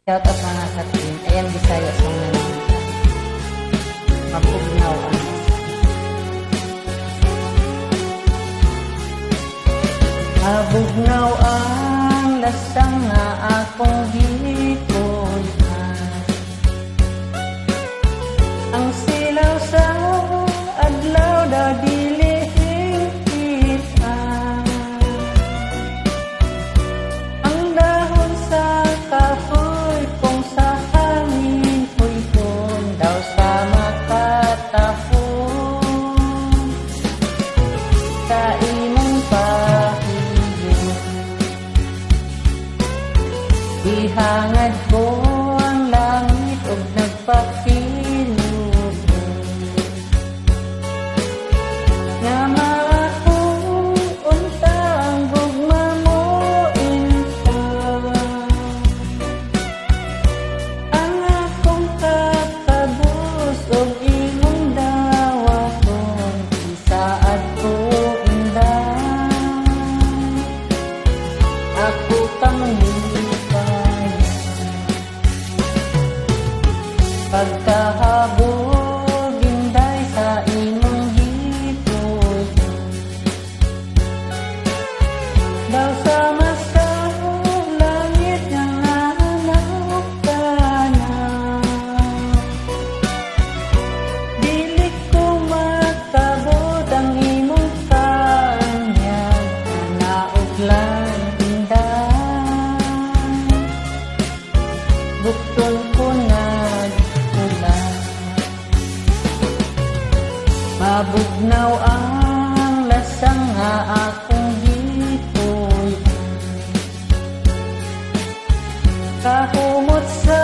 Shout out mga katin. Ayan, Visayas mga nangyayari. Mapugnaw ang mabugnaw ang lasang na akong gikuhan. Ang silaw sa adlaw daw dilihing kita. Ang dahon sa kahoy kung sa hangin puy-puy daw sa makatahon. Sa imong pahilyo ihangad ko ang langit ug nagpakilubot nga maakong unta ang gugma mo inta. Ang akong kakabus ug imong dawakon isaad ko inday. Ako kang pagkahabog inday sa imong hipoy daw sa masahog langit nga nananaw ka na. Dili ko makabot ang imong kanyag na nauglan inday. Buktong ko na mabugnaw ang lasang nga akong gipuy. Kahumot sa